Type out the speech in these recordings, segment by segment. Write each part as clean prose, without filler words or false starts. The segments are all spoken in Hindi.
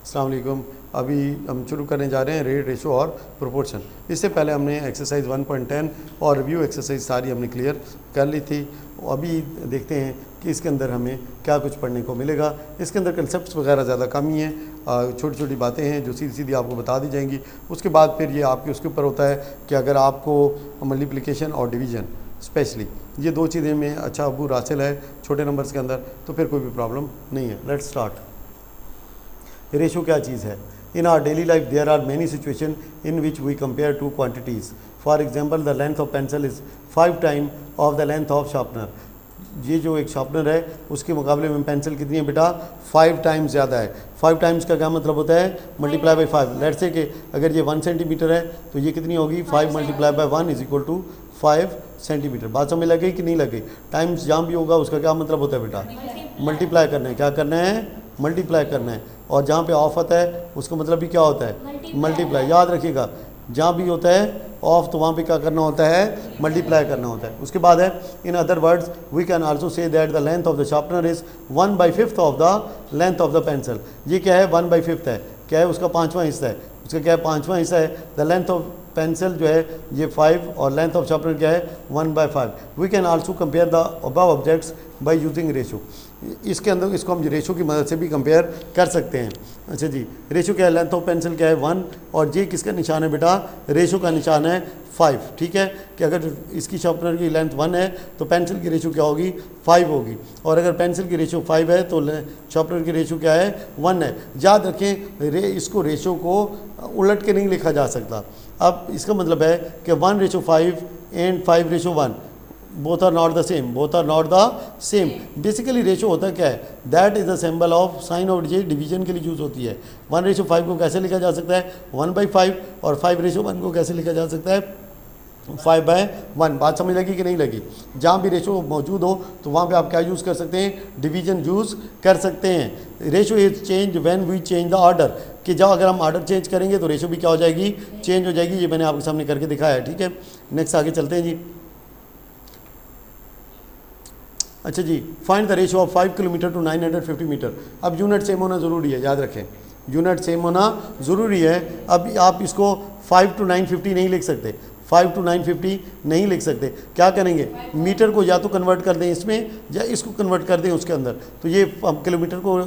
अस्सलाम वालेकुम। अभी हम शुरू करने जा रहे हैं रेट, रेशो और प्रोपोर्शन। इससे पहले हमने एक्सरसाइज 1.10 और रिव्यू एक्सरसाइज सारी हमने क्लियर कर ली थी। अभी देखते हैं कि इसके अंदर हमें क्या कुछ पढ़ने को मिलेगा। इसके अंदर कंसेप्ट्स वगैरह ज़्यादा कम ही हैं, छोटी छोटी बातें हैं जो सीधी सीधी आपको बता दी जाएंगी। उसके बाद फिर ये आपके उसके ऊपर होता है कि अगर आपको मल्टीप्लिकेशन और डिवीज़न स्पेशली ये दो चीज़ें में अच्छा अबूर हासिल है छोटे नंबर्स के अंदर, तो फिर कोई भी प्रॉब्लम नहीं है। Let's start. रेशो क्या चीज़ है? In our daily life there are many situation in which we compare two quantities. For example the length of pencil is 5 time of the length of sharpener. ये जो एक शार्पनर है उसके मुकाबले में पेंसिल कितनी है बेटा? 5 टाइम्स ज़्यादा है। 5 टाइम्स का क्या मतलब होता है? Multiply by 5। लेट्स से कि अगर ये 1 सेंटीमीटर है तो ये कितनी होगी? 5 multiply by 1 is equal to 5 centimetre. बात समझ लग गई कि नहीं लग गई? टाइम्स जहाँ भी होगा उसका क्या मतलब होता है बेटा? मल्टीप्लाई करना है। क्या करना है? मल्टीप्लाई करना है। और जहाँ पे ऑफ आता है उसका मतलब भी क्या होता है? मल्टीप्लाई। याद रखिएगा, जहाँ भी होता है ऑफ तो वहाँ पे क्या करना होता है? मल्टीप्लाई करना होता है। उसके बाद है in other words we can also say that the length of the sharpener is 1/5 of the length of the pencil. ये क्या है? 1/5 है। क्या है? उसका 5वां हिस्सा है। उसका क्या है? 5वां हिस्सा है। द लेंथ ऑफ पेंसिल जो है ये 5 और लेंथ ऑफ शार्पनर क्या है? 1/5। We can also compare the above objects by using ratio. इसके अंदर इसको हम रेशो की मदद से भी कंपेयर कर सकते हैं। अच्छा जी, रेशो क्या है? लेंथ ऑफ पेंसिल क्या है? 1। और ये किसका निशान है बेटा? रेशो का निशान है 5। ठीक है कि अगर इसकी शार्पनर की लेंथ 1 है तो पेंसिल की रेशो क्या होगी? 5 होगी। और अगर पेंसिल की रेशो 5 है तो शार्पनर की रेशो क्या है? 1 है। याद रखें इसको रेशो को उलट के नहीं लिखा जा सकता। अब इसका मतलब है कि 1:5 and 5:1 both are not the same. Both are not the same. Basically ratio होता क्या है? That is the symbol of sign of ये डिवीजन के लिए यूज़ होती है। 1:5 को कैसे लिखा जा सकता है? 1/5। और 5:1 को कैसे लिखा जा सकता है? 5/1। बात समझ लगी कि नहीं लगी? जहाँ भी रेशो मौजूद हो तो वहाँ पे आप क्या यूज़ कर सकते हैं? डिवीजन यूज़ कर सकते हैं। Ratio is change when we change the order. कि जब अगर हम ऑर्डर चेंज करेंगे तो रेशो भी क्या हो जाएगी? चेंज हो जाएगी। ये मैंने आपके सामने करके दिखाया है। ठीक है, नेक्स्ट आगे चलते हैं जी। अच्छा जी, find the ratio of 5 kilometre to 950 metre. अब यूनिट सेम होना ज़रूरी है, याद रखें यूनिट सेम होना ज़रूरी है। अब आप इसको 5 to 950 नहीं लिख सकते, 5 to 950 नहीं लिख सकते। क्या करेंगे? मीटर को या तो कन्वर्ट कर दें इसमें या इसको कन्वर्ट कर दें उसके अंदर। तो ये हम किलोमीटर को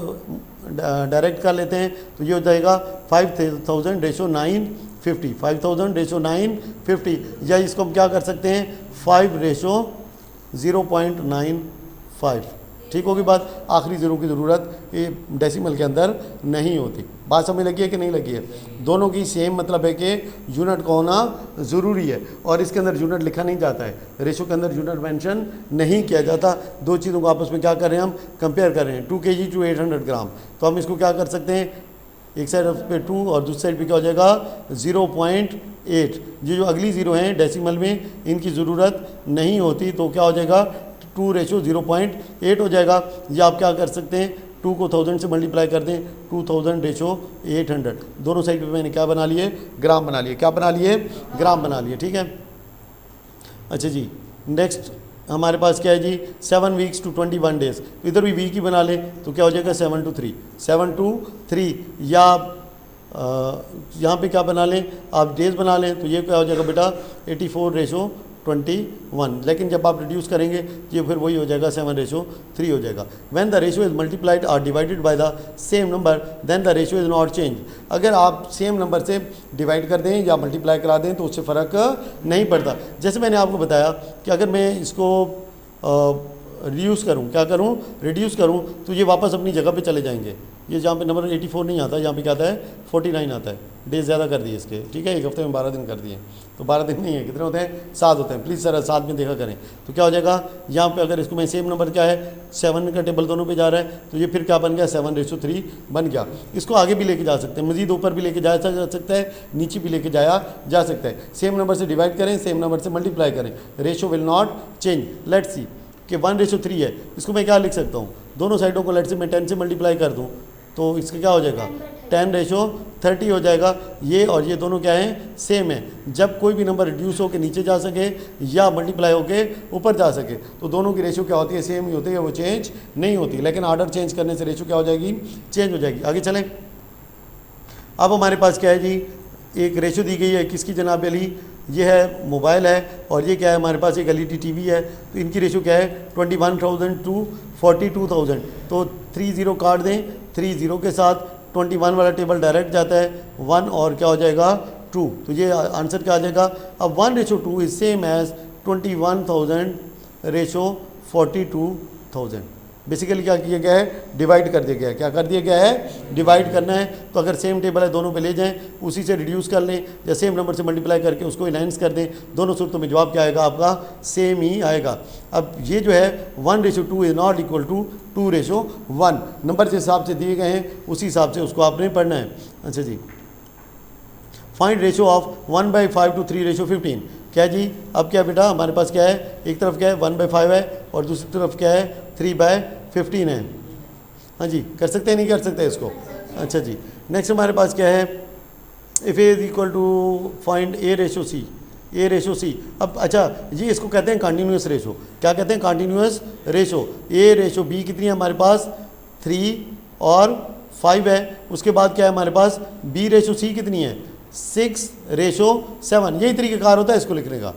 डायरेक्ट कर लेते हैं तो ये हो जाएगा 5000/950। 5000/950। या इसको हम क्या कर सकते हैं? 5:0.95। ठीक होगी बात? आखिरी ज़ीरो की ज़रूरत ये डेसिमल के अंदर नहीं होती। बात समझ लगी है कि नहीं लगी है? दोनों की सेम मतलब है कि यूनिट का होना ज़रूरी है। और इसके अंदर यूनिट लिखा नहीं जाता है, रेशो के अंदर यूनिट मेंशन नहीं किया जाता। दो चीज़ों को आपस में क्या कर रहे हैं? हम कंपेयर कर रहे हैं। 2 kg टू 800 ग्राम। तो हम इसको क्या कर सकते हैं? एक साइड पे 2 और दूसरी साइड पे क्या हो जाएगा? 0.8। ये जो अगली ज़ीरो हैं डेसिमल में इनकी ज़रूरत नहीं होती, तो क्या हो जाएगा? 2:0.8 हो जाएगा। या आप क्या कर सकते हैं? 2 को 1000 से मल्टीप्लाई कर दें, 2000/800। दोनों साइड पे मैंने क्या बना लिए? ग्राम बना लिए। क्या बना लिए? ग्राम बना लिए। ठीक है, अच्छा जी, नेक्स्ट हमारे पास क्या है जी? 7 वीक्स टू 21 डेज़। इधर भी वीक ही बना लें तो क्या हो जाएगा? 7 to 3। 7 to 3। या यहाँ पे क्या बना लें? आप डेज बना लें तो ये क्या हो जाएगा बेटा? 84:21। लेकिन जब आप रिड्यूस करेंगे ये फिर वही हो जाएगा, 7:3 हो जाएगा। When the ratio is multiplied और divided by the same number then the ratio is not change. अगर आप सेम नंबर से डिवाइड कर दें या मल्टीप्लाई करा दें तो उससे फ़र्क नहीं पड़ता। जैसे मैंने आपको बताया कि अगर मैं इसको रिड्यूस करूँ, क्या करूँ? रिड्यूस करूँ तो ये वापस अपनी जगह पे चले जाएंगे। ये जहाँ पे नंबर 84 नहीं आता, यहाँ पे क्या आता है? 49 आता है। डेज ज़्यादा कर दिए इसके। ठीक है, एक हफ्ते में 12 दिन कर दिए तो 12 दिन नहीं है, कितने होते हैं? 7 होते हैं। प्लीज़ सर 7 में देखा करें। तो क्या हो जाएगा? यहाँ पे अगर इसको मैं सेम नंबर क्या है? 7 का टेबल दोनों पे जा रहा है तो ये फिर क्या बन गया? 7:3 बन गया। इसको आगे भी लेके जा सकते हैं, मज़ीद ऊपर भी लेके जाया जा सकता है, नीचे भी लेके जाया जा सकता है। सेम नंबर से डिवाइड करें, सेम नंबर से मल्टीप्लाई करें, ratio will not change. Let's see कि 1:3 है, इसको मैं क्या लिख सकता हूँ? दोनों साइडों को लेट्स से मैं 10 से मल्टीप्लाई कर दूँ तो इसका क्या हो जाएगा? 10:30 हो जाएगा। ये और ये दोनों क्या हैं? सेम है। जब कोई भी नंबर रिड्यूस होकर नीचे जा सके या मल्टीप्लाई होके ऊपर जा सके तो दोनों की रेशियो क्या होती है? सेम ही होती है, वो चेंज नहीं होती। लेकिन ऑर्डर चेंज करने से रेशियो क्या हो जाएगी? चेंज हो जाएगी। आगे चलें। अब हमारे पास क्या है जी, एक रेशो दी गई है किसकी जनाब अली, ये है मोबाइल है और ये क्या है हमारे पास एक एलईडी टीवी है, तो इनकी रेशो क्या है 21,000 टू 42,000। तो 30 काट दें, 30 के साथ 21 वाला टेबल डायरेक्ट जाता है, 1 और क्या हो जाएगा 2, तो ये आंसर क्या आ जाएगा। अब 1:2 is same as 21,000 ratio 42,000। Basically क्या किया गया है, डिवाइड कर दिया गया है। क्या कर दिया गया है, डिवाइड करना है। तो अगर सेम टेबल है दोनों पे ले जाएं, उसी से रिड्यूस कर लें या सेम नंबर से मल्टीप्लाई करके उसको इनहेंस कर दें, दोनों सूरतों में जवाब क्या आएगा आपका, सेम ही आएगा। अब ये जो है 1:2 is not equal to 2:1, number जिस हिसाब से दिए गए हैं उसी हिसाब से उसको आपने पढ़ना है। अच्छा जी, फाइंड रेशो ऑफ 1/5 टू 3:15। क्या जी, अब क्या बेटा हमारे पास क्या है, एक तरफ क्या है 1/5 है और दूसरी तरफ क्या है 3/15 है। हाँ जी, कर सकते हैं नहीं कर सकते इसको। अच्छा जी, नेक्स्ट हमारे पास क्या है, if A is equal to find A:C। अब अच्छा जी, इसको कहते हैं कंटिन्यूस रेशो। क्या कहते हैं, कंटिन्यूस रेशो। A:B कितनी है हमारे पास 3 और 5 है। उसके बाद क्या है हमारे पास B:C कितनी है 6:7। यही तरीक़ेकार होता है इसको लिखने का,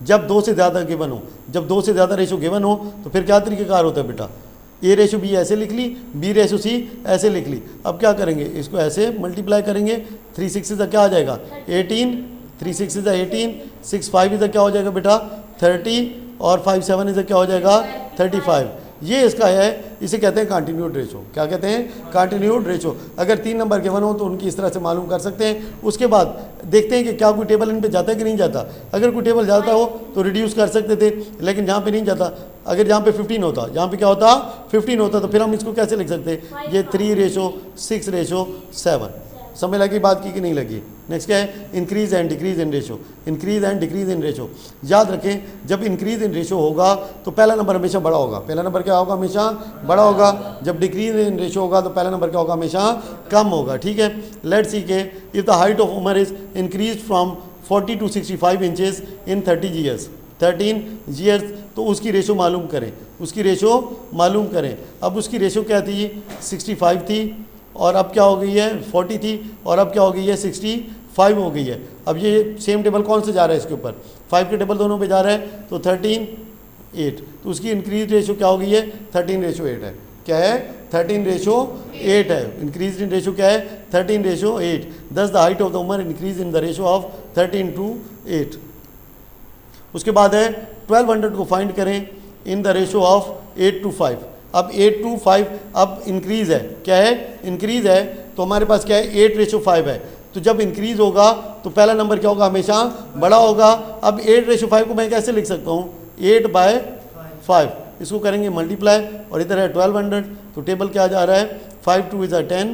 जब 2 से ज़्यादा गिवन हो, जब 2 से ज़्यादा रेशो गिवन हो तो फिर क्या तरीक़ेकार होता है बेटा, A:B ऐसे लिख ली, B:C ऐसे लिख ली। अब क्या करेंगे, इसको ऐसे मल्टीप्लाई करेंगे, 3 6 क्या आ जाएगा 18, 3 6 18, 6 5 इधर क्या हो जाएगा बेटा 30 और 5 7 इधर क्या हो जाएगा 35। ये इसका है, इसे कहते हैं कंटिन्यूड रेशो। क्या कहते हैं, कंटिन्यूड रेशो। अगर 3 नंबर गिवन हो तो उनकी इस तरह से मालूम कर सकते हैं। उसके बाद देखते हैं कि क्या कोई टेबल इन पे जाता है कि नहीं जाता। अगर कोई टेबल जाता हो तो रिड्यूस कर सकते थे, लेकिन जहाँ पे नहीं जाता, अगर जहाँ पे 15 होता, जहाँ पे क्या होता 15 होता, तो फिर हम इसको कैसे लिख सकते, ये 3:6:7। समझ लगी बात की कि नहीं लगी। नेक्स्ट क्या है, increase and decrease in ratio. Increase and decrease in ratio, याद रखें जब इंक्रीज इन रेशो होगा तो पहला नंबर हमेशा बड़ा होगा। पहला नंबर क्या होगा, हमेशा बड़ा होगा। जब डिक्रीज इन रेशो होगा तो पहला नंबर क्या होगा, हमेशा कम होगा। ठीक है, लेट्स सी के if the height of Umar is increase from 40 to 65 inches in 13 years, तो उसकी रेशो मालूम करें, उसकी रेशो मालूम करें। अब उसकी रेशो क्या थी, 65 थी और अब क्या हो गई है 40 थी और अब क्या हो गई है 65 हो गई है। अब ये सेम टेबल कौन से जा रहा है इसके ऊपर, 5 के टेबल दोनों पे जा रहा है, तो 13:8, तो उसकी इंक्रीज रेशो क्या हो गई है 13:8 है। क्या है 13:8 है। इंक्रीज इन रेशो क्या है 13:8। Thus the height of the Umar increase in the ratio of 13:8। उसके बाद है 1200 को फाइंड करें इन द रेशो ऑफ 8:5। अब 8:5 अब इंक्रीज है, क्या है इंक्रीज है, तो हमारे पास क्या है 8:5 है। तो जब इंक्रीज होगा तो पहला नंबर क्या होगा, हमेशा बड़ा होगा। अब 8:5 को मैं कैसे लिख सकता हूँ 8/5, इसको करेंगे मल्टीप्लाई और इधर है 1200, तो टेबल क्या जा रहा है 5 2 इज़ 10,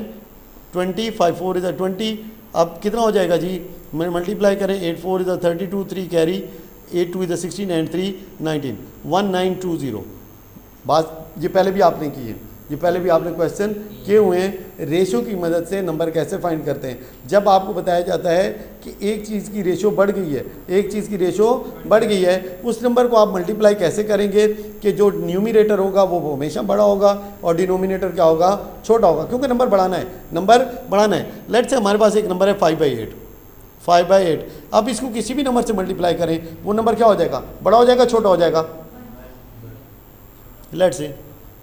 20, 5 4 इज़ 20। अब कितना हो जाएगा जी, मैं मल्टीप्लाई करें 8 4 इज़ 32, 3 कैरी, 8 2 इज़ 16 एंड 3 19, 1920। बात ये पहले भी आपने की है, ये पहले भी आपने क्वेश्चन किए हुए हैं। रेशो की मदद से नंबर कैसे फाइंड करते हैं। जब आपको बताया जाता है कि एक चीज़ की रेशो बढ़ गई है, एक चीज़ की रेशो बढ़ गई है, उस नंबर को आप मल्टीप्लाई कैसे करेंगे कि जो न्यूमिनेटर होगा वो हमेशा बड़ा होगा और डिनोमिनेटर क्या होगा छोटा होगा, क्योंकि नंबर बढ़ाना है, नंबर बढ़ाना है। लेट्स से हमारे पास एक नंबर है 5/8। अब इसको किसी भी नंबर से मल्टीप्लाई करें, वो नंबर क्या हो जाएगा, बड़ा हो जाएगा छोटा हो जाएगा। लेट्स से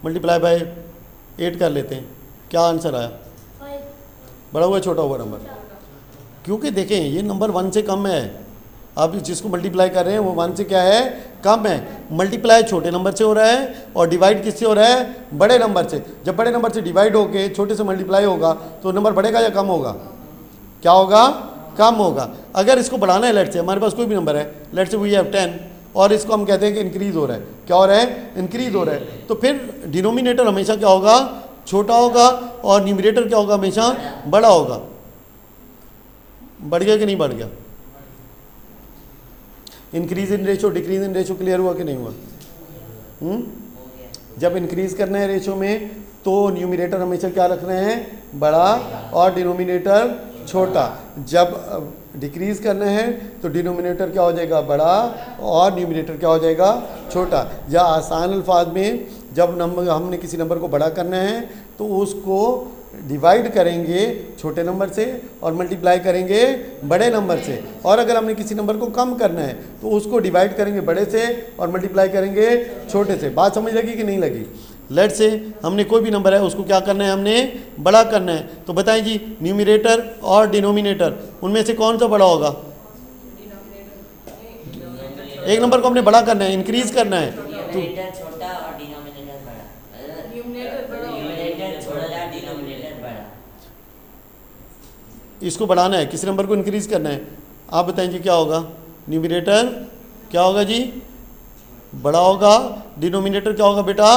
मल्टीप्लाई बाय 8 कर लेते हैं, क्या आंसर आया, बड़ा हुआ छोटा हुआ नंबर। क्योंकि देखें ये नंबर 1 से कम है, आप जिसको मल्टीप्लाई कर रहे हैं वो 1 से क्या है कम है। मल्टीप्लाई छोटे नंबर से हो रहा है और डिवाइड किससे हो रहा है, बड़े नंबर से। जब बड़े नंबर से डिवाइड होके छोटे से मल्टीप्लाई होगा तो नंबर बढ़ेगा या कम होगा, क्या होगा, कम होगा। अगर इसको बढ़ाना है, लेट्स से हमारे पास कोई भी नंबर है, लेट्स से वी हैव 10 और इसको हम कहते हैं कि इंक्रीज़ हो रहा है, क्या हो रहा है, इंक्रीज़ हो रहा है, तो फिर डिनोमिनेटर हमेशा क्या होगा, छोटा होगा और न्यूमरेटर क्या होगा, हमेशा बड़ा होगा। बढ़ गया कि नहीं बढ़ गया, increase in ratio decrease in ratio clear हुआ कि नहीं हुआ। जब इंक्रीज करना है रेशो में तो न्यूमरेटर हमेशा क्या रखना है, बड़ा और डिनोमिनेटर छोटा। जब डिक्रीज करना है तो डिनोमिनेटर क्या हो जाएगा, बड़ा और न्यूमरेटर क्या हो जाएगा, छोटा। या आसान अल्फाज में जब नंबर हमने किसी नंबर को बड़ा करना है तो उसको डिवाइड करेंगे छोटे नंबर से और मल्टीप्लाई करेंगे बड़े नंबर से, और अगर हमने किसी नंबर को कम करना है तो उसको डिवाइड करेंगे बड़े से और मल्टीप्लाई करेंगे छोटे से। बात समझ लगी कि नहीं लगी? लेट से हमने कोई भी नंबर है उसको क्या करना है, हमने बड़ा करना है। तो बताएं जी, न्यूमरेटर और डिनोमिनेटर उनमें से कौन सा बड़ा होगा? एक नंबर को हमने बड़ा करना है, इंक्रीज करना है। तो छोटा और डिनोमिनेटर बड़ा। न्यूमरेटर छोटा, डिनोमिनेटर बड़ा। इसको बढ़ाना है, किसी नंबर को इंक्रीज करना है। आप बताएं जी क्या होगा? न्यूमरेटर क्या होगा जी? बड़ा होगा। डिनोमिनेटर क्या होगा बेटा?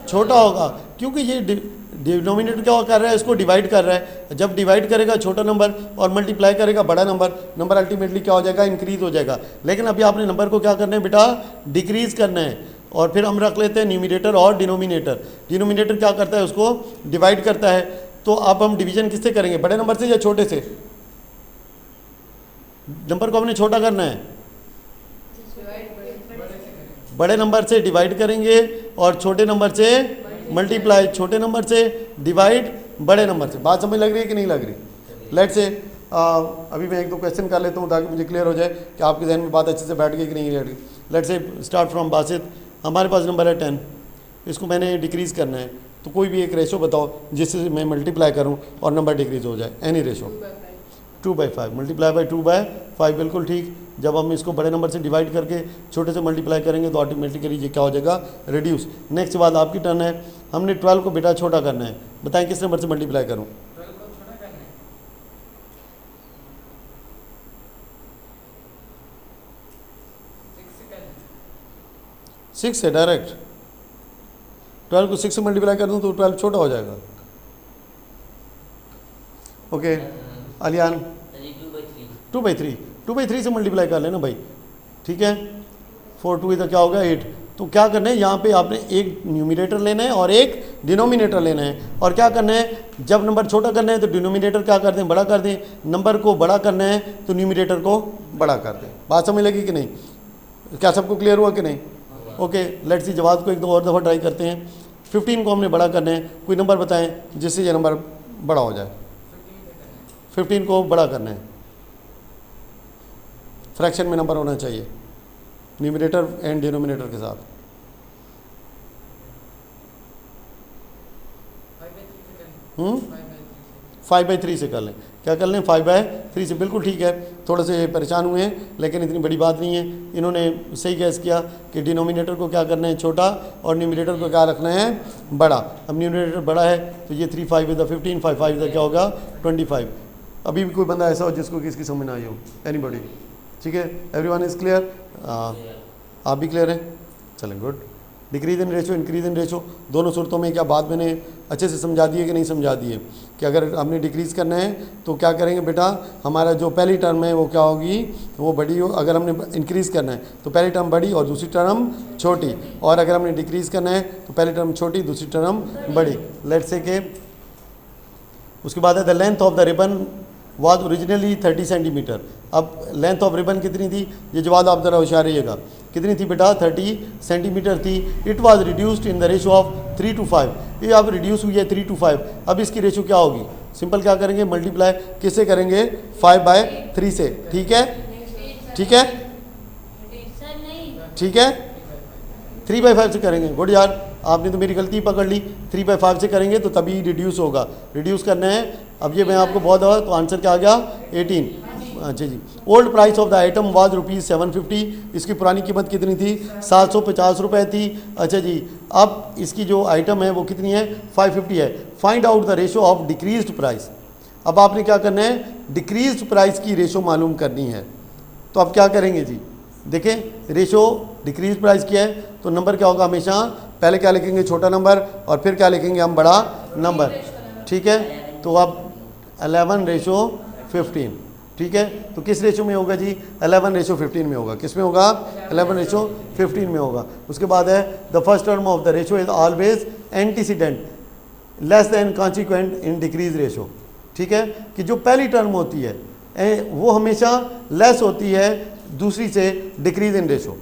छोटा होगा, क्योंकि ये डिनोमिनेटर क्या कर रहा है, इसको डिवाइड कर रहा है। जब डिवाइड करेगा छोटा नंबर और मल्टीप्लाई करेगा बड़ा नंबर, नंबर अल्टीमेटली क्या हो जाएगा? इंक्रीज हो जाएगा। लेकिन अभी आपने नंबर को क्या करना है बेटा? डिक्रीज करना है। और फिर हम रख लेते हैं न्यूमरेटर और डिनोमिनेटर। डिनोमिनेटर क्या करता है? उसको डिवाइड करता है। तो अब हम डिवीजन किससे करेंगे, बड़े नंबर से या छोटे से? नंबर को हमने छोटा करना है, बड़े नंबर से डिवाइड करेंगे और छोटे नंबर से मल्टीप्लाई, छोटे नंबर से डिवाइड बड़े नंबर से। बात समझ लग रही है कि नहीं लग रही? लेट से अभी मैं एक दो क्वेश्चन कर लेता हूँ ताकि मुझे क्लियर हो जाए कि आपके जहन में बात अच्छे से बैठ गई कि नहीं बैठ गई। लेट से स्टार्ट फ्रॉम बासित। हमारे पास नंबर है 10, इसको मैंने डिक्रीज़ करना है। तो कोई भी एक रेशो बताओ जिससे मैं मल्टीप्लाई करूँ और नंबर डिक्रीज़ हो जाए, एनी रेशो। 2/5 मल्टीप्लाई बाई 2/5, बिल्कुल ठीक। जब हम इसको बड़े नंबर से डिवाइड करके छोटे से मल्टीप्लाई करेंगे तो ऑटोमेटिकली ये क्या हो जाएगा? रिड्यूस। नेक्स्ट बात आपकी टर्न है। हमने 12 को बेटा छोटा करना है। बताएं किस नंबर से मल्टीप्लाई करूं? 6 से डायरेक्ट 12 को 6 से मल्टीप्लाई कर दूं तो 12 छोटा हो जाएगा। ओके अलियान 2/3 से मल्टीप्लाई कर लेना भाई, ठीक है। 4 2 इधर क्या होगा 8। तो क्या करना है, यहाँ पे आपने एक न्यूमरेटर लेना है और एक डिनोमिनेटर लेना है। और क्या करना है, जब नंबर छोटा करना है तो डिनोमिनेटर क्या कर दें? बड़ा कर दें। नंबर को बड़ा करना है तो न्यूमरेटर को बड़ा कर दें। बात समझ लगी कि नहीं? क्या सबको क्लियर हुआ कि नहीं? ओके लेट्स सी, जवाब को एक दो और दफ़ा ट्राई करते हैं। 15 को हमने बड़ा करना है। कोई नंबर बताएं जिससे ये नंबर बड़ा हो जाए। 15 को बड़ा करना है, फ्रैक्शन में नंबर होना चाहिए न्यूमरेटर एंड डिनोमिनेटर के साथ। 5/3 से कर लें। क्या कर लें? 5/3 से, बिल्कुल ठीक है। थोड़े से परेशान हुए हैं लेकिन इतनी बड़ी बात नहीं है। इन्होंने सही गैस किया कि डिनोमिनेटर को क्या करना है? छोटा, और न्यूमरेटर को क्या रखना है? बड़ा। अब न्यूमरेटर बड़ा है तो ये 3 5 इधर 15, 5 5 इधर क्या होगा? 25। अभी भी कोई बंदा ऐसा हो जिसको किसकी समझ ना आई हो? एनीबॉडी? ठीक है, एवरीवन इज़ क्लियर? आप भी क्लियर हैं? चलें, good. Decrease in ratio, increase in ratio, दोनों सूरतों में क्या बात मैंने अच्छे से समझा दी है कि नहीं समझा दी है? कि अगर हमने डिक्रीज़ करना है तो क्या करेंगे बेटा? हमारा जो पहली टर्म है वो क्या होगी? वो बड़ी हो। अगर हमने इंक्रीज़ करना है तो पहली टर्म बड़ी और दूसरी टर्म छोटी, और अगर हमने डिक्रीज़ करना है तो पहली टर्म छोटी, दूसरी टर्म बड़ी। लेट्स से के उसके बाद है the length of the ribbon was originally 30 centimetre. अब लेंथ ऑफ रिबन कितनी थी? ये जवाब आप ज़रा होशियार रहिएगा। कितनी थी बेटा? 30 सेंटीमीटर थी। It was reduced in the ratio of 3 to 5। ये अब रिड्यूस हुई है 3 to 5। अब इसकी रेशो क्या होगी? सिंपल क्या करेंगे? मल्टीप्लाई किससे करेंगे? 5/3 से। ठीक है, ठीक है, ठीक है, 3/5 से करेंगे। गुड यार, आपने तो मेरी गलती पकड़ ली। 3/5 से करेंगे तो तभी रिड्यूस होगा। रिड्यूस करना है। अब ये मैं आपको बहुत दवा, तो आंसर क्या आ गया? 18। अच्छा जी। Old price of the item was ₹750। इसकी पुरानी कीमत कितनी थी? 750 रुपये थी। अच्छा जी, अब इसकी जो आइटम है वो कितनी है? 550 है। Find out the ratio of decreased price. अब आपने क्या करना है? डिक्रीज्ड प्राइस की रेशो मालूम करनी है। तो अब क्या करेंगे जी? देखें, रेशो डिक्रीज प्राइस किया है तो नंबर क्या होगा? हमेशा पहले क्या लिखेंगे? छोटा नंबर, और फिर क्या लिखेंगे हम? बड़ा नंबर। ठीक है, तो अब 11/15। ठीक है, तो किस रेशो में होगा जी? 11/15 में होगा। किस में होगा? 11/15 में होगा। उसके बाद है the first term of the ratio is always antecedent less than consequent in decrease ratio. ठीक है, कि जो पहली टर्म होती है वो हमेशा लेस होती है दूसरी से डिक्रीज इन रेशो।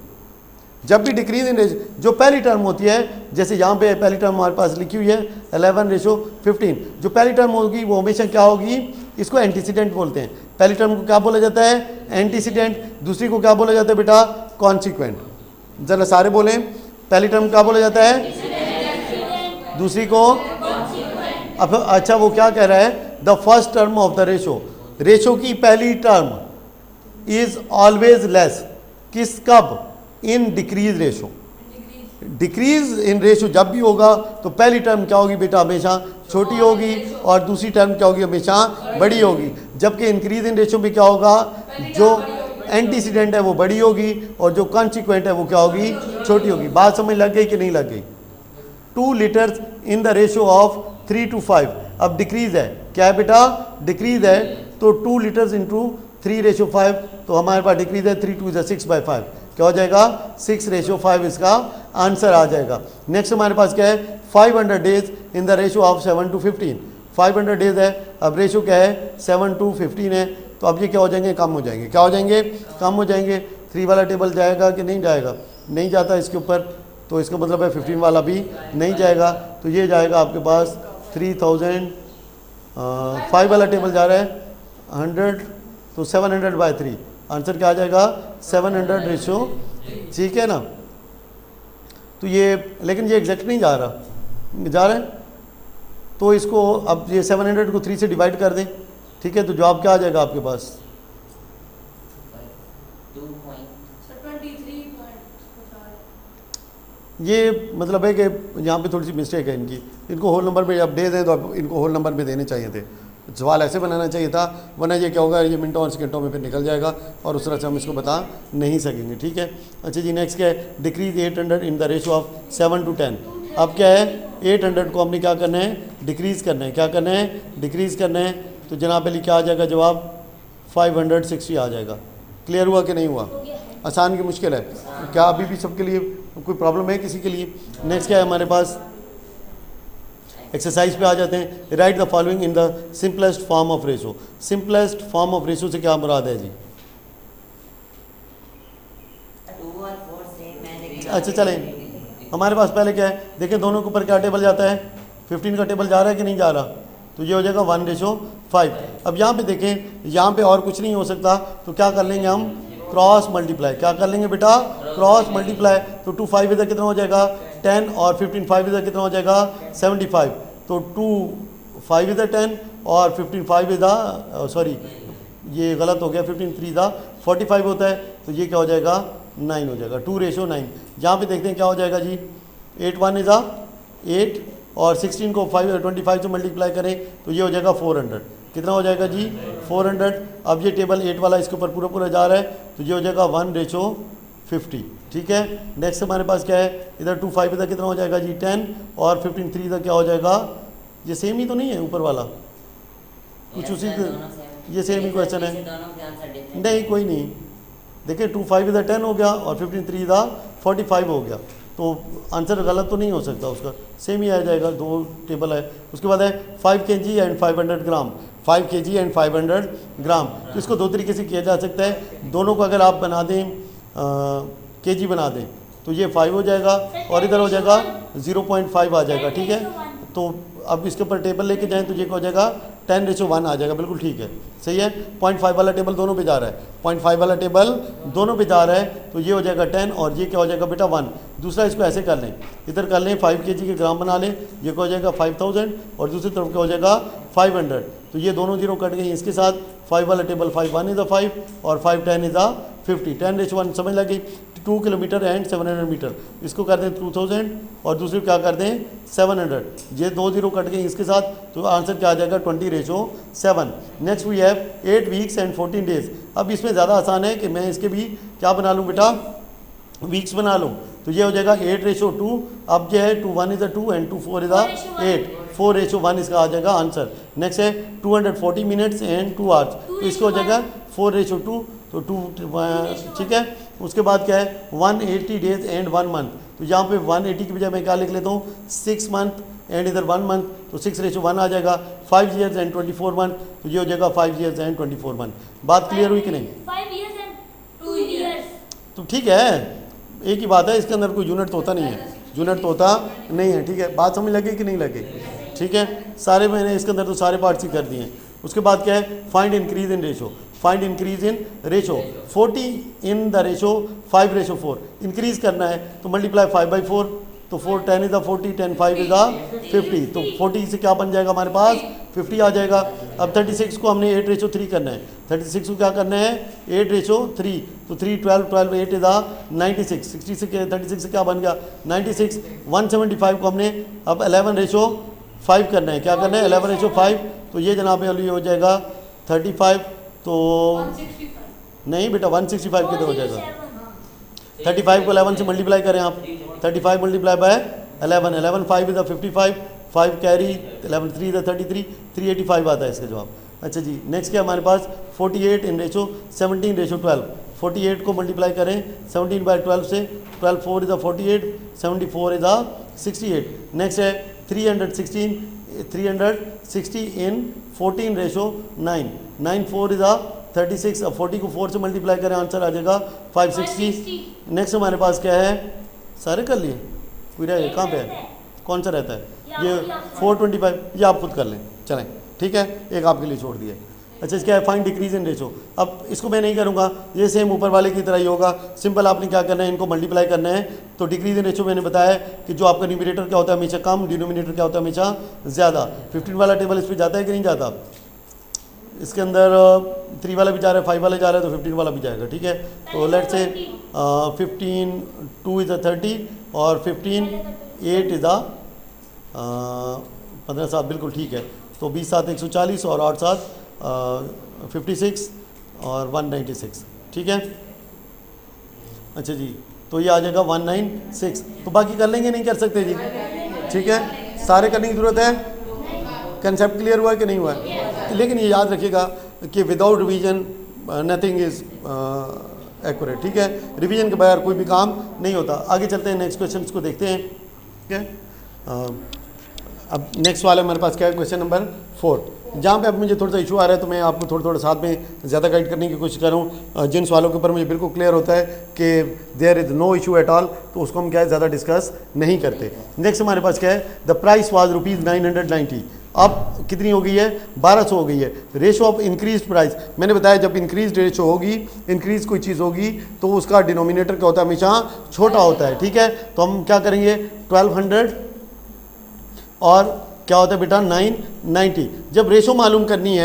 जब भी डिक्रीज इन रेशो, जो पहली टर्म होती है, जैसे यहाँ पे पहली टर्म हमारे पास लिखी हुई है 11:15, जो पहली टर्म होगी वो हमेशा क्या होगी, इसको एंटीसीडेंट बोलते हैं। पहली टर्म को क्या बोला जाता है, एंटीसीडेंट। दूसरी को क्या बोला जाता है बेटा, कॉन्सिक्वेंट। जरा सारे बोलें, पहली टर्म क्या बोला जाता है, दूसरी को। अब अच्छा वो क्या कह रहा है, the first term of the ratio, ratio की पहली टर्म इज ऑलवेज लेस, किस, कब, in decrease ratio. Decrease in ratio जब भी होगा तो पहली टर्म क्या होगी बेटा, हमेशा छोटी होगी, और दूसरी टर्म क्या होगी, हमेशा बड़ी होगी। जबकि इंक्रीज इन रेशो में क्या होगा, जो एंटीसीडेंट है वो बड़ी होगी, और जो कॉन्सिक्वेंट है वो क्या होगी, छोटी होगी। बात समझ लग गई कि नहीं लग गई। 2 litres in the ratio of 3 to 5, अब डिक्रीज है, क्या है बेटा, डिक्रीज है, तो 2 लीटर्स इंटू 3:5, तो हमारे पास डिक्रीज है 3 2 6/5, क्या हो जाएगा, 6:5 इसका आंसर आ जाएगा। नेक्स्ट हमारे पास क्या है, 500 days in the ratio of 7 to 15, 500 days है, अब रेशो क्या है 7 to 15 है, तो अब ये क्या हो जाएंगे, कम हो जाएंगे, क्या हो जाएंगे, कम हो जाएंगे। 3 वाला टेबल जाएगा कि नहीं जाएगा, नहीं जाता इसके ऊपर, तो इसका मतलब है 15 वाला भी नहीं जाएगा, तो ये जाएगा आपके पास 3000। 5 वाला टेबल जा रहा है 100, तो 700/3, आंसर क्या आ जाएगा, 700 ठीक है ना। तो ये, लेकिन ये एग्जैक्ट नहीं जा रहा, जा रहा है, तो इसको अब ये 700 को 3 से डिवाइड कर दें, ठीक है, तो जवाब क्या आ जाएगा आपके पास, 23. ये मतलब है कि यहाँ पे थोड़ी सी मिस्टेक है इनकी, इनको होल नंबर में अब दे दें तो अब इनको होल नंबर में देने चाहिए थे, सवाल ऐसे बनाना चाहिए था, वरना ये क्या होगा, ये मिनटों और सेकंडों में फिर निकल जाएगा और उस तरह से हम इसको बता नहीं सकेंगे, ठीक है। अच्छा जी, नेक्स्ट क्या है, decrease 800 in the ratio of 7 to 10। अब क्या है, 800 को हमने क्या करना है, डिक्रीज़ करना है, क्या करना है, डिक्रीज़ करना है, तो जनाब अली क्या आ जाएगा जवाब, 560 आ जाएगा। क्लियर हुआ कि नहीं हुआ, आसान की मुश्किल है, क्या अभी भी सबके लिए कोई प्रॉब्लम है किसी के लिए। नेक्स्ट क्या है हमारे पास, एक्सरसाइज पे आ जाते हैं। Right the following in the simplest form of ratio. Simplest form of ratio से क्या मुराद है जी, 2 और 4 सेम है, अच्छा चलें, हमारे पास पहले क्या है, देखें दोनों के ऊपर क्या टेबल जाता है, 15 का टेबल जा रहा है कि नहीं जा रहा, तो ये हो जाएगा 1:5। अब यहाँ पे देखें, यहाँ पे और कुछ नहीं हो सकता, तो क्या कर लेंगे हम, क्रॉस मल्टीप्लाई, क्या कर लेंगे बेटा, क्रॉस मल्टीप्लाई, तो 2 5 इधर कितना हो जाएगा 10, और 15 5 इधर कितना हो जाएगा 75, तो 2 5 इधर 10 और 15 5 इधर, सॉरी ये गलत हो गया, 15 3 इधर 45 होता है, तो ये क्या हो जाएगा 9 हो जाएगा, 2:9। यहाँ पे देखते हैं क्या हो जाएगा जी, 8 1 इधर 8, और 16 को 25 से मल्टीप्लाई करें तो ये हो जाएगा 400, कितना हो जाएगा जी 400। अब ये टेबल 8 वाला इसके ऊपर पूरा पूरा जा रहा है, तो ये हो जाएगा 1:50, ठीक है। नेक्स्ट हमारे पास क्या है, इधर 2 5 इधर कितना हो जाएगा जी 10, और 15 3 इधर क्या हो जाएगा, ये सेम ही तो नहीं है ऊपर वाला, कुछ उसी ये सेम ही क्वेश्चन है, नहीं कोई नहीं, देखिए 2 5 इधर 10 हो गया और 15 3 इधर 45 हो गया, तो आंसर गलत तो नहीं हो सकता, उसका सेम ही आ जाएगा, 2 टेबल है। उसके बाद है 5 kg and 500 gram, 5 kg and 500 ग्राम, तो इसको 2 तरीके से किया जा सकता है। दोनों को अगर आप बना दें kg बना दें तो ये 5 हो जाएगा और इधर हो जाएगा 0.5 आ जाएगा, ठीक है। तो अब इसके ऊपर टेबल लेके जाएं तो ये हो जाएगा 10:1 आ जाएगा, बिल्कुल ठीक है, सही है। 0.5 वाला टेबल दोनों पे जा रहा है, 0.5 वाला टेबल दोनों पे जा रहा है, तो ये हो जाएगा 10 और ये क्या हो जाएगा बेटा 1। दूसरा इसको ऐसे कर लें, इधर कर लें 5 kg के ग्राम बना लें, ये क्या हो जाएगा 5000 और दूसरी तरफ क्या हो जाएगा 500, तो ये दोनों जीरो कट गए इसके साथ। 5 वाला टेबल 5 1 इज़ 5 और 5 10 इज़ 50, 10:1 समझ लगी। 2 किलोमीटर एंड 700 मीटर, इसको कर दें 2000 और दूसरी क्या कर दें 700, ये 2 जीरो कट गए इसके साथ, तो आंसर क्या आ जाएगा 20:7। Next we have 8 weeks and 14 days. अब इसमें ज़्यादा आसान है कि मैं इसके भी क्या बना लूँ बेटा, वीक्स बना लूँ, तो ये हो जाएगा 8:2। अब जो है 2 1 इज़ 2 एंड 2 4 इज़ 8, 4:1 इसका आ जाएगा आंसर। नेक्स्ट है 240 मिनट्स एंड 2 आवर्स, तो इसको हो जाएगा 4:2, तो 2 ठीक है। उसके बाद क्या है 180 डेज एंड 1 मंथ, तो यहाँ पे 180 की बजाय मैं क्या लिख लेता हूँ 6 मंथ एंड इधर 1 मंथ, तो 6:1 आ जाएगा। 5 years एंड 24 मंथ, तो ये हो जाएगा 5 years एंड 24 मंथ। बात क्लियर हुई कि नहीं? 5 years and 2 years। तो ठीक है, एक ही बात है, इसके अंदर कोई यूनिट तो होता नहीं है, यूनिट तो होता नहीं है। ठीक है, बात समझ लगे कि नहीं लगे? ठीक है, सारे मैंने इसके अंदर तो सारे पार्ट्स ही कर दिए हैं। उसके बाद क्या है, find increase in ratio, find increase in ratio 40 in the ratio 5:4। Increase करना है तो मल्टीप्लाई 5/4, तो 4 10 इज द 40, 10 5 इज द 50, तो 40 से क्या बन जाएगा हमारे पास 50 आ जाएगा। अब 36 को हमने 8:3 करना है, 36 को क्या करना है 8:3, तो 3 12 12 8 इज द 96, 60 से 36 से क्या बन गया 96। 175 को हमने अब 11:5 करना है, क्या करना है 11:5, तो ये जनाब ये हो जाएगा 35, तो नहीं बेटा 165 किधर हो जाएगा, 35 को 11 से मल्टीप्लाई करें आप, 35 multiply by 11, 11 5 is the 55, 5 carry 11 3 is the 33, 385 आता है इसका जवाब। अच्छा जी, नेक्स्ट क्या हमारे पास 48 इन रेशो 17:12, 48 को मल्टीप्लाई करें 17/12 से, 12 4 is the 48, 74 is the 68। Next है 360 इन 14:9, 9 4 इज द 36, अब 40 को 4 से मल्टीप्लाई करें आंसर आ जाएगा 560। नेक्स्ट हमारे पास क्या है, सारे कर लिए, कोई रह गया कहाँ पे है, कौन सा रहता है ये 425, ये आप खुद कर लें चलें, ठीक है, एक आपके लिए छोड़ दिया। अच्छा इसका है फाइंड डिक्रीज इन रेशो, अब इसको मैं नहीं करूँगा, ये सेम ऊपर वाले की तरह ही होगा, सिंपल आपने क्या करना है इनको मल्टीप्लाई करना है। तो डिक्रीज इन रेशो मैंने बताया कि जो आपका न्यूमरेटर क्या होता है हमेशा कम, डिनोमिनेटर क्या होता है हमेशा ज़्यादा। 15 वाला टेबल इस पर जाता है कि नहीं जाता, इसके अंदर 3 वाला भी जा रहा है, 5 वाला जा रहा है, तो 15 वाला भी जाएगा। ठीक है, तो लेट्स से 15 2 इज़ द 30 और 15 8 इज़ द 15 7 बिल्कुल ठीक है, तो 20 7 140 और 8 7 56 और 196। ठीक है, अच्छा जी, तो ये आ जाएगा 196। तो बाकी कर लेंगे नहीं कर सकते जी, ठीक है, सारे करने की ज़रूरत है, कंसेप्ट क्लियर हुआ है कि नहीं हुआ है। लेकिन ये याद रखिएगा कि without revision nothing is accurate. ठीक है, रिवीजन के बगैर कोई भी काम नहीं होता। आगे चलते हैं, नेक्स्ट क्वेश्चन को देखते हैं। ठीक है, अब नेक्स्ट वाला हमारे पास क्या है, क्वेश्चन नंबर 4, जहाँ पे अब मुझे थोड़ा सा इशू आ रहा है, तो मैं आपको थोड़ा साथ में ज़्यादा गाइड करने की कोशिश कर रहा हूँ। जिन सवालों के ऊपर मुझे बिल्कुल क्लियर होता है कि there is no issue at all, तो उसको हम क्या है ज़्यादा डिस्कस नहीं करते। नेक्स्ट हमारे पास क्या है, द प्राइस वाज ₹990, अब कितनी हो गई है 1200 हो गई है। रेशो ऑफ इंक्रीज प्राइस, मैंने बताया जब इंक्रीज रेशो होगी, इंक्रीज कोई चीज़ होगी तो उसका डिनोमिनेटर क्या होता है हमेशा छोटा होता है। ठीक है, तो हम क्या करेंगे 1200 और क्या होता है बेटा 990। जब रेशो मालूम करनी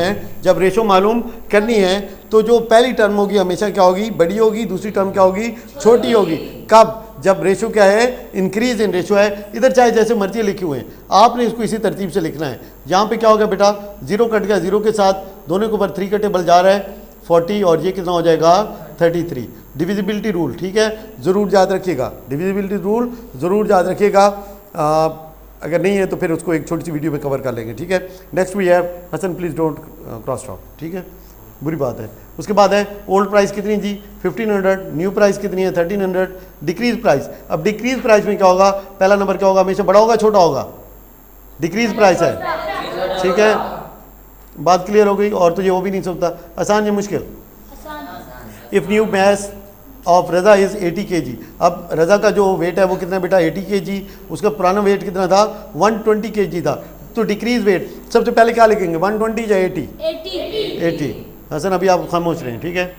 है, तो जो पहली टर्म होगी हमेशा क्या होगी बड़ी होगी, दूसरी टर्म क्या होगी छोटी होगी। कब, जब रेशो क्या है इंक्रीज इन रेशो है। इधर चाहे जैसे मर्जी लिखे हुए हैं, आपने इसको इसी तरतीब से लिखना है। यहाँ पे क्या होगा बेटा 0 कट गया, 0 के साथ दोनों के ऊपर 3 का टेबल जा रहा है 40 और ये कितना हो जाएगा 33। डिविजिबिलिटी रूल, ठीक है, ज़रूर याद रखिएगा, डिविजिबिलिटी रूल ज़रूर याद रखिएगा, अगर नहीं है तो फिर उसको एक छोटी सी वीडियो में कवर कर लेंगे। ठीक है, next we have Hasan please don't cross talk, ठीक है, बुरी बात है। उसके बाद है ओल्ड प्राइस कितनी थी 1500, न्यू प्राइस कितनी है 1300, डिक्रीज प्राइस। अब डिक्रीज प्राइस में क्या होगा, पहला नंबर क्या होगा हमेशा बड़ा होगा छोटा होगा, डिक्रीज प्राइस है। ठीक है, बात क्लियर हो गई, और तो ये वो भी नहीं सकता, आसान या मुश्किल। If new mass of Raza is 80 kg, अब रज़ा का जो वेट है वो कितना बेटा 80 kg, उसका पुराना वेट कितना था 120 kg था, तो डिक्रीज वेट सबसे पहले क्या लिखेंगे 120 या 80? हसन अभी आप खामोश रहे हैं, ठीक है,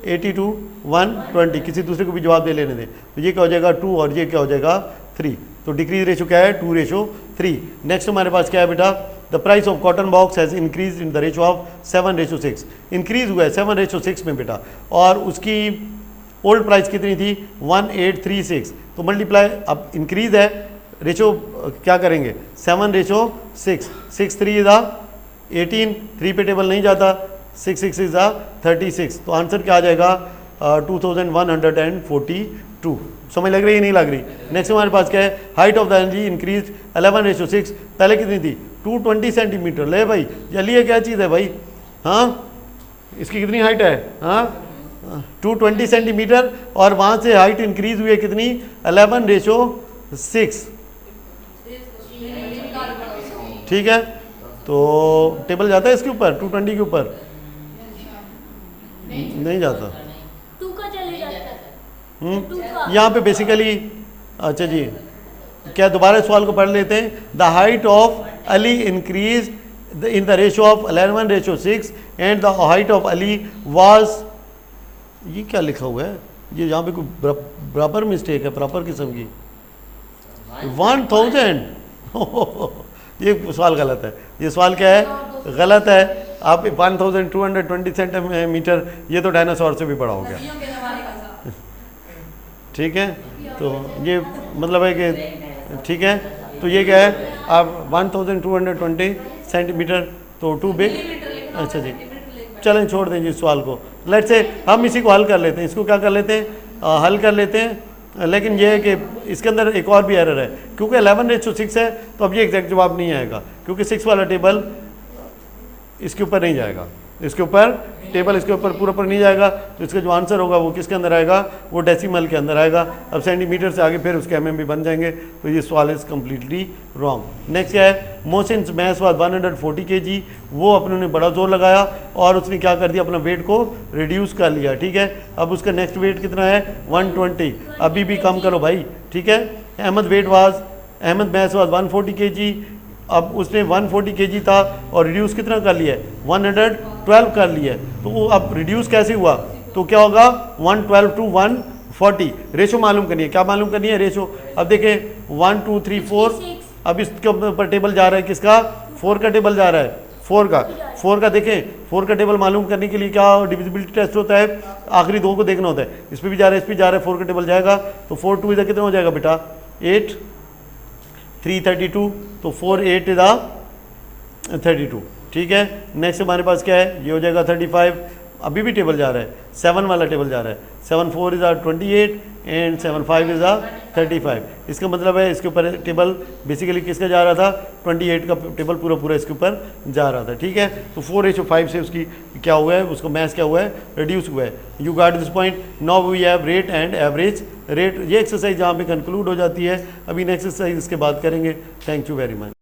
80 to 120, किसी दूसरे को भी जवाब दे लेने दें। तो ये क्या हो जाएगा 2 और ये क्या हो जाएगा 3, तो डिक्रीज रेशो क्या है 2:3। नेक्स्ट हमारे पास क्या है बेटा, the price of cotton box has increase in the ratio of 7:6, increase हुआ है 7:6 में बेटा, और उसकी ओल्ड प्राइस कितनी थी 1836, तो मल्टीप्लाई, अब इंक्रीज है रेशो क्या करेंगे 7:6, 6 3 इज़ 18, 3 पे टेबल नहीं जाता, 6 6 इज़ 36, तो आंसर क्या आ जाएगा 2142। समझ लग रही है नहीं लग रही। नेक्स्ट हमारे पास क्या है, height of the energy increase 11:6, पहले कितनी थी 220 सेंटीमीटर। ले भाई जल्दी, ये क्या चीज़ है भाई, हाँ इसकी कितनी हाइट है, हाँ 220 सेंटीमीटर, और वहाँ से हाइट इंक्रीज हुई है कितनी 11:6। ठीक है, तो टेबल जाता है इसके ऊपर 220 के ऊपर नहीं जाता, 2 का चले जाता है। यहाँ पे बेसिकली अच्छा जी क्या दोबारा सवाल को पढ़ लेते हैं। The height of Ali increase in the ratio of 11:6 and the height of Ali was, ये क्या लिखा हुआ है, ये यहाँ पे कोई प्रॉपर मिस्टेक है, प्रॉपर किस्म की 1000 ये सवाल गलत है, ये सवाल क्या है, गलत है। आप 1220 सेंटीमीटर, ये तो डायनासोर से भी बड़ा हो गया। ठीक है, तो ये मतलब है कि ठीक है, तो ये क्या है, आप 1220 सेंटीमीटर तो टू बिग। अच्छा जी, चलें छोड़ दें इस सवाल को। लेट्स से हम इसी को हल कर लेते हैं, इसको क्या कर लेते हैं, हल कर लेते हैं। लेकिन ये है कि इसके अंदर एक और भी एरर है, क्योंकि 11:6 है तो अब ये एग्जैक्ट जवाब नहीं आएगा, क्योंकि 6 वाला टेबल इसके ऊपर नहीं जाएगा, इसके ऊपर टेबल इसके ऊपर पूरा पर नहीं जाएगा, तो इसका जो आंसर होगा वो किसके अंदर आएगा, वो डेसिमल के अंदर आएगा। अब सेंटीमीटर से आगे फिर उसके mm भी बन जाएंगे, तो ये सवाल इज़ कम्प्लीटली रॉन्ग। नेक्स्ट क्या है, मोहसिन मैथ्स वाज 140 kg, वो अपने ने बड़ा जोर लगाया और उसने क्या कर दिया, अपना वेट को रिड्यूस कर लिया। ठीक है, अब उसका नेक्स्ट वेट कितना है 120, अभी भी कम करो भाई। ठीक है, अहमद मैथ्स वाज 140 kg, अब उसने 140 kg था और रिड्यूस कितना कर लिया है 112 कर लिया है, तो वो अब रिड्यूस कैसे हुआ, तो क्या होगा 112 to 140। रेशो मालूम करनी है, क्या मालूम करनी है, रेशो। अब देखें 1 2 3 4, अब इसके ऊपर टेबल जा रहा है किसका, 4 का टेबल जा रहा है, 4 का देखें, 4 का टेबल मालूम करने के लिए क्या डिविजिबिलिटी टेस्ट होता है, आखिरी दो को देखना होता है, इस पर भी जा रहा है, इस पर जा रहा है, 4 का टेबल जाएगा, तो 4 2 इधर कितना हो जाएगा बेटा 8, 3 32, तो 4 8 इधर 32। ठीक है, नेक्स्ट हमारे पास क्या है, ये हो जाएगा 35, अभी भी टेबल जा रहा है, 7 वाला टेबल जा रहा है, 7 4 इज़ 28 एंड 7 5 इज़ 35। इसका मतलब है इसके ऊपर टेबल बेसिकली किसका जा रहा था, 28 का टेबल पूरा इसके ऊपर जा रहा था। ठीक है, तो 4:5 से उसकी क्या हुआ है, उसका मैथ्स क्या हुआ है, रिड्यूस हुआ है। You got this point. Now we have rate and average rate. ये एक्सरसाइज जहाँ पे कंक्लूड हो जाती है, अभी नेक्स्ट एक्सरसाइज इसके बाद करेंगे। Thank you very much.